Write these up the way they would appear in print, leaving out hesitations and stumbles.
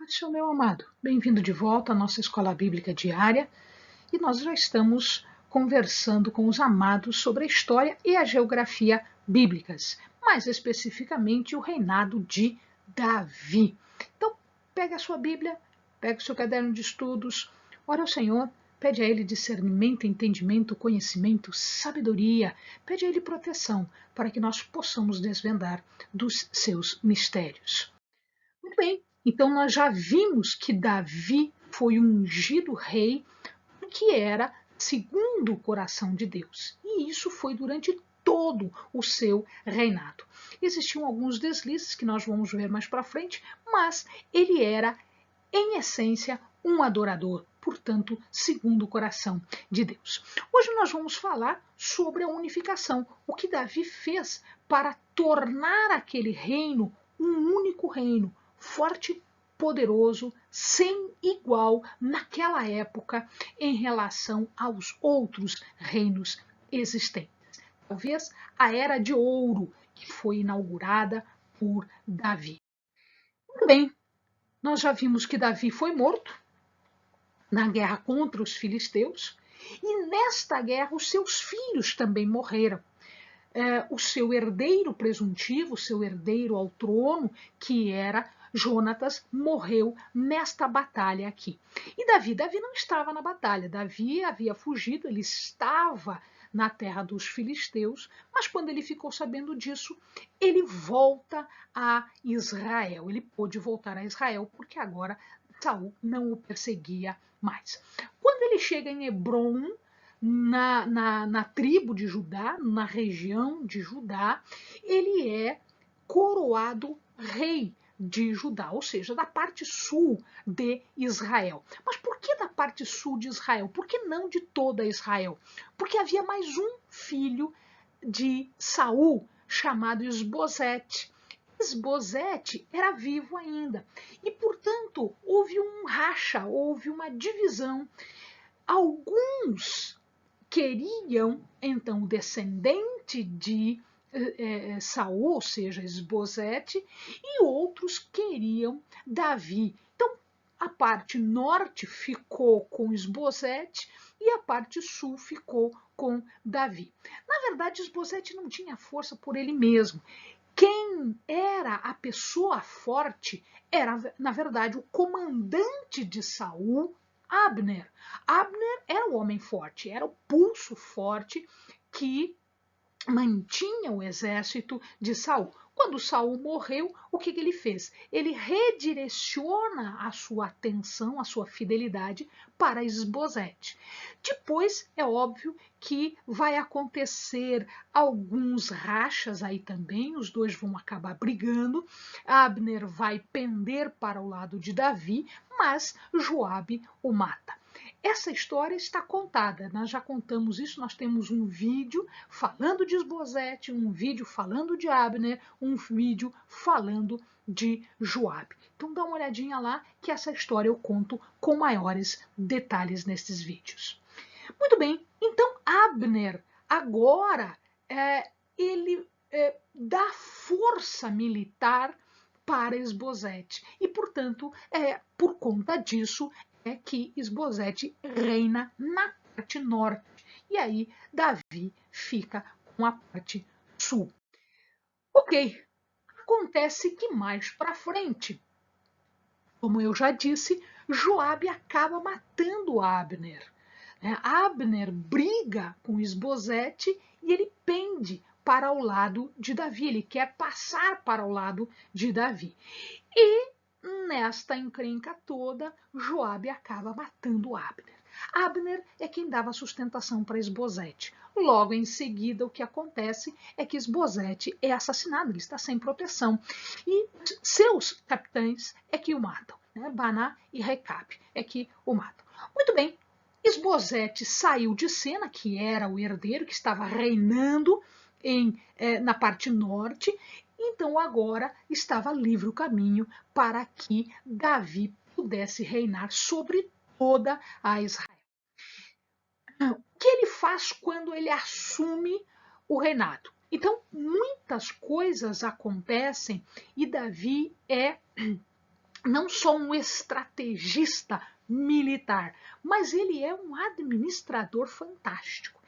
Seu meu amado, bem-vindo de volta à nossa escola bíblica diária e nós já estamos conversando com os amados sobre a história e a geografia bíblicas, mais especificamente o reinado de Davi. Então, pega a sua Bíblia, pega o seu caderno de estudos, ora ao Senhor, pede a Ele discernimento, entendimento, conhecimento, sabedoria, pede a Ele proteção para que nós possamos desvendar dos seus mistérios. Muito bem, então nós já vimos que Davi foi ungido rei que era segundo o coração de Deus. E isso foi durante todo o seu reinado. Existiam alguns deslizes que nós vamos ver mais para frente, mas ele era, em essência, um adorador, portanto, segundo o coração de Deus. Hoje nós vamos falar sobre a unificação, o que Davi fez para tornar aquele reino um único reino, forte, poderoso, sem igual naquela época em relação aos outros reinos existentes. Talvez a Era de Ouro, que foi inaugurada por Davi. Muito bem, nós já vimos que Davi foi morto na guerra contra os filisteus, e nesta guerra os seus filhos também morreram. O seu herdeiro presuntivo, o seu herdeiro ao trono, que era Jonatas, morreu nesta batalha aqui. E Davi não estava na batalha, Davi havia fugido, ele estava na terra dos filisteus, mas quando ele ficou sabendo disso, ele volta a Israel. Ele pôde voltar a Israel porque agora Saul não o perseguia mais. Quando ele chega em Hebrom, na tribo de Judá, na região de Judá, ele é coroado rei de Judá, ou seja, da parte sul de Israel. Mas por que da parte sul de Israel? Por que não de toda Israel? Porque havia mais um filho de Saul chamado Esbozete. Esbozete era vivo ainda e, portanto, houve um racha, houve uma divisão. Alguns queriam, então, o descendente de Saul, ou seja, Esbozete, e outros queriam Davi. Então, a parte norte ficou com Esbozete e a parte sul ficou com Davi. Na verdade, Esbozete não tinha força por ele mesmo. Quem era a pessoa forte era, na verdade, o comandante de Saul, Abner. Abner era o homem forte, era o pulso forte que mantinha o exército de Saul. Quando Saul morreu, o que ele fez? Ele redireciona a sua atenção, a sua fidelidade para Esbozete. Depois, é óbvio que vai acontecer alguns rachas aí também, os dois vão acabar brigando. Abner vai pender para o lado de Davi, mas Joabe o mata. Essa história está contada, nós já contamos isso, nós temos um vídeo falando de Esbozete, um vídeo falando de Abner, um vídeo falando de Joabe. Então dá uma olhadinha lá que essa história eu conto com maiores detalhes nesses vídeos. Muito bem, então Abner agora ele dá força militar para Esbozete e, portanto, por conta disso é que Esbozete reina na parte norte e aí Davi fica com a parte sul. Ok, acontece que mais para frente, como eu já disse, Joabe acaba matando Abner. Abner briga com Esbozete e ele pende para o lado de Davi, ele quer passar para o lado de Davi. E nesta encrenca toda, Joabe acaba matando Abner. Abner é quem dava sustentação para Esbozete. Logo em seguida, o que acontece é que Esbozete é assassinado, ele está sem proteção. E seus capitães é que o matam. Baná e Recabe é que o matam. Muito bem, Esbozete saiu de cena, que era o herdeiro que estava reinando na parte norte, então agora estava livre o caminho para que Davi pudesse reinar sobre toda a Israel. O que ele faz quando ele assume o reinado? Então, muitas coisas acontecem e Davi é não só um estrategista militar, mas ele é um administrador fantástico.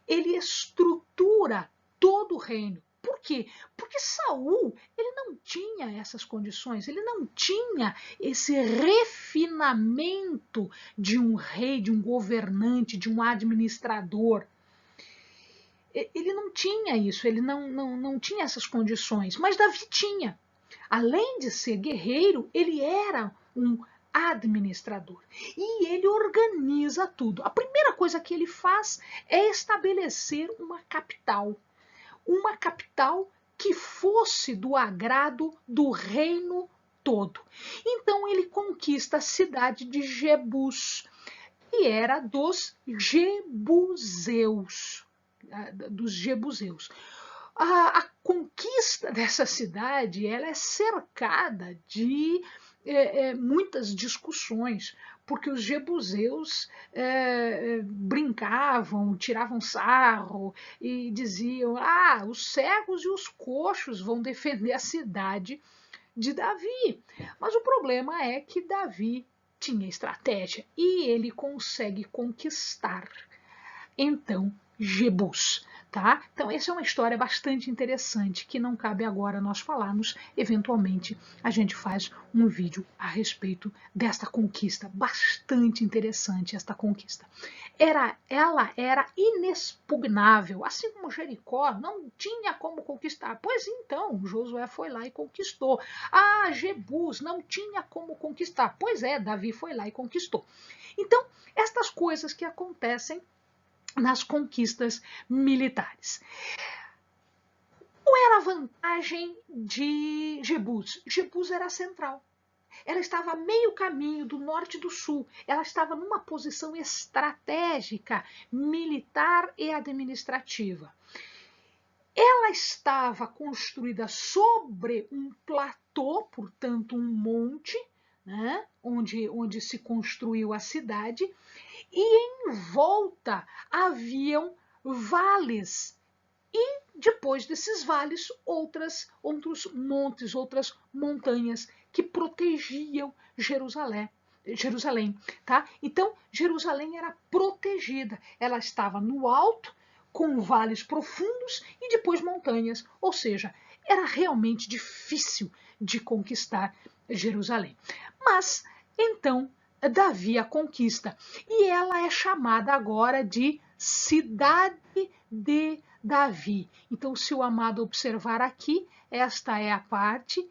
Ele estrutura todo o reino. Por quê? Porque Saul, ele não tinha essas condições, ele não tinha esse refinamento de um rei, de um governante, de um administrador. Ele não tinha isso, ele não tinha essas condições, mas Davi tinha. Além de ser guerreiro, ele era um administrador. E ele organiza tudo. A primeira coisa que ele faz é estabelecer uma capital que fosse do agrado do reino todo. Então ele conquista a cidade de Jebus, que era dos Jebuseus. A conquista dessa cidade ela é cercada de muitas discussões, porque os jebuseus brincavam, tiravam sarro e diziam: os cegos e os coxos vão defender a cidade de Davi. Mas o problema é que Davi tinha estratégia e ele consegue conquistar então Jebus. Tá? Então, essa é uma história bastante interessante que não cabe agora nós falarmos. Eventualmente, a gente faz um vídeo a respeito desta conquista. Bastante interessante esta conquista. Ela era inexpugnável, assim como Jericó não tinha como conquistar. Pois então, Josué foi lá e conquistou. Jebus não tinha como conquistar. Pois é, Davi foi lá e conquistou. Então, estas coisas que acontecem nas conquistas militares. Qual era a vantagem de Jebus? Jebus era central. Ela estava a meio caminho do norte e do sul. Ela estava numa posição estratégica, militar e administrativa. Ela estava construída sobre um platô, portanto um monte, né, onde se construiu a cidade, e em volta haviam vales. E depois desses vales, outros montes, outras montanhas que protegiam Jerusalém. Tá? Então, Jerusalém era protegida. Ela estava no alto, com vales profundos e depois montanhas. Ou seja, era realmente difícil de conquistar Jerusalém. Mas, então, Davi a conquista. E ela é chamada agora de Cidade de Davi. Então, se o amado observar aqui, esta é a parte,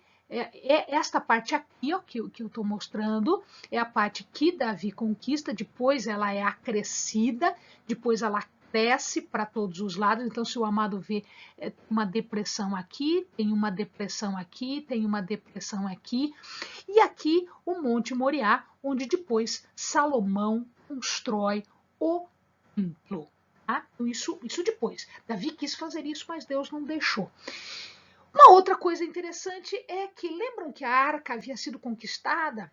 esta parte aqui, ó, que eu estou mostrando, é a parte que Davi conquista, depois ela é acrescida, depois ela cresce para todos os lados. Então, se o amado vê uma depressão aqui, tem uma depressão aqui, tem uma depressão aqui, e aqui o Monte Moriá, onde depois Salomão constrói o templo. Tá? Isso depois. Davi quis fazer isso, mas Deus não deixou. Uma outra coisa interessante é que lembram que a arca havia sido conquistada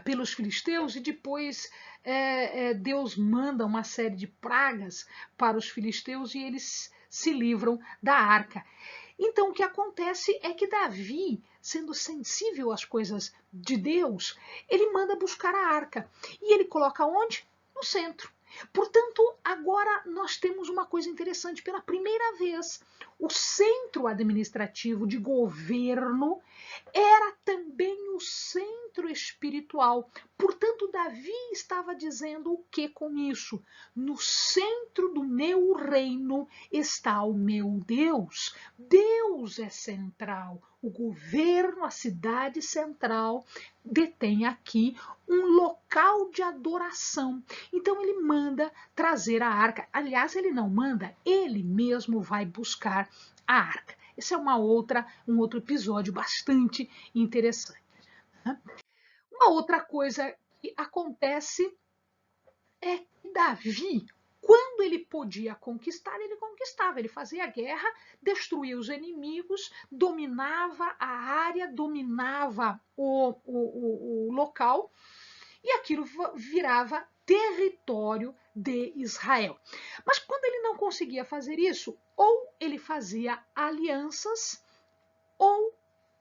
pelos filisteus e depois Deus manda uma série de pragas para os filisteus e eles se livram da arca. Então o que acontece é que Davi, sendo sensível às coisas de Deus, ele manda buscar a arca. E ele coloca onde? No centro. Portanto, agora nós temos uma coisa interessante. Pela primeira vez, o centro administrativo de governo era também o centro espiritual. Portanto, Davi estava dizendo o que com isso? No centro do meu reino está o meu Deus. Deus é central. O governo, a cidade central, detém aqui um local de adoração. Então ele manda trazer a arca. Aliás, ele não manda, ele mesmo vai buscar a arca. Esse é um outro episódio bastante interessante. Uma outra coisa que acontece é que Davi, quando ele podia conquistar, ele conquistava. Ele fazia guerra, destruía os inimigos, dominava a área, dominava o local, e aquilo virava território de Israel. Mas quando ele não conseguia fazer isso, ou ele fazia alianças, ou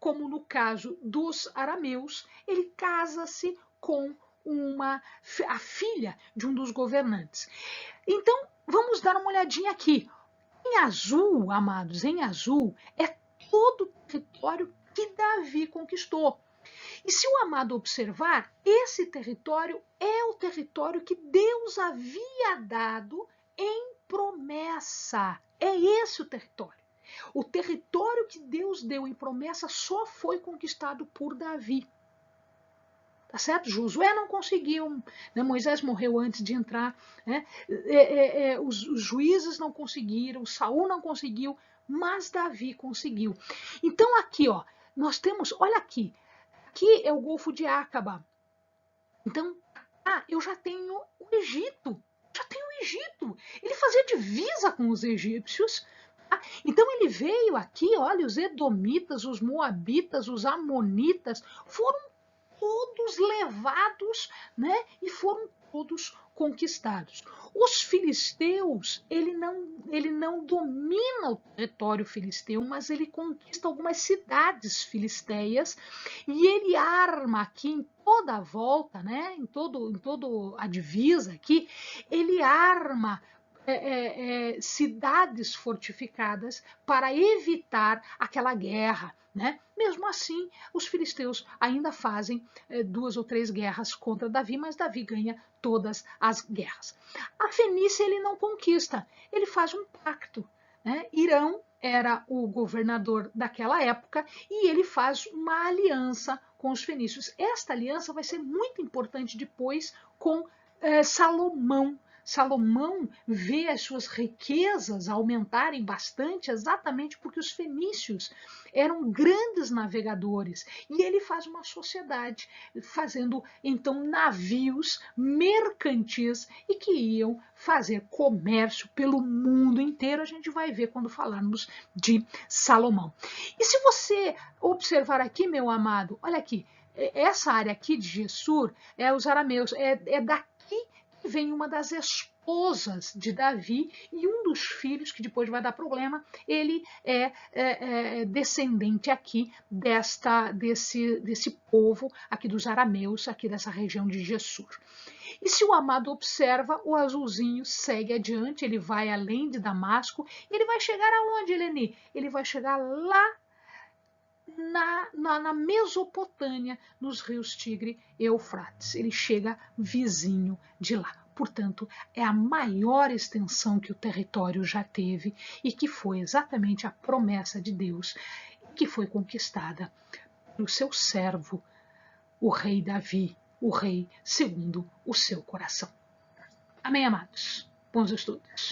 como no caso dos arameus, ele casa-se com a filha de um dos governantes. Então, vamos dar uma olhadinha aqui. Em azul, amados, em azul, é todo o território que Davi conquistou. E se o amado observar, esse território é o território que Deus havia dado em promessa. É esse o território. O território que Deus deu em promessa só foi conquistado por Davi. Tá certo? Josué não conseguiu, né? Moisés morreu antes de entrar, né? Os juízes não conseguiram, Saul não conseguiu, mas Davi conseguiu. Então aqui, ó, nós temos, olha aqui é o Golfo de Acaba. Então, eu já tenho o Egito. Ele fazia divisa com os egípcios. Então ele veio aqui, olha, os edomitas, os moabitas, os amonitas, foram todos levados, né? E foram todos conquistados. Os filisteus, ele não domina o território filisteu, mas ele conquista algumas cidades filisteias e ele arma aqui em toda a volta, né? Em todo a divisa aqui, ele arma cidades fortificadas para evitar aquela guerra, né? Mesmo assim, os filisteus ainda fazem 2 ou 3 guerras contra Davi, mas Davi ganha todas as guerras. A Fenícia ele não conquista, ele faz um pacto, né? Irão era o governador daquela época e ele faz uma aliança com os fenícios. Esta aliança vai ser muito importante depois com Salomão. Salomão vê as suas riquezas aumentarem bastante exatamente porque os fenícios eram grandes navegadores e ele faz uma sociedade fazendo então navios mercantis e que iam fazer comércio pelo mundo inteiro. A gente vai ver quando falarmos de Salomão. E se você observar aqui, meu amado, olha aqui, essa área aqui de Gessur é os arameus, é daqui vem uma das esposas de Davi e um dos filhos, que depois vai dar problema, ele é descendente aqui desse povo, aqui dos arameus, aqui dessa região de Gessur. E se o amado observa, o azulzinho segue adiante, ele vai além de Damasco, e ele vai chegar aonde, Eleni? Ele vai chegar lá na Mesopotâmia, nos rios Tigre e Eufrates. Ele chega vizinho de lá. Portanto, é a maior extensão que o território já teve e que foi exatamente a promessa de Deus que foi conquistada pelo seu servo, o rei Davi, o rei segundo o seu coração. Amém, amados? Bons estudos.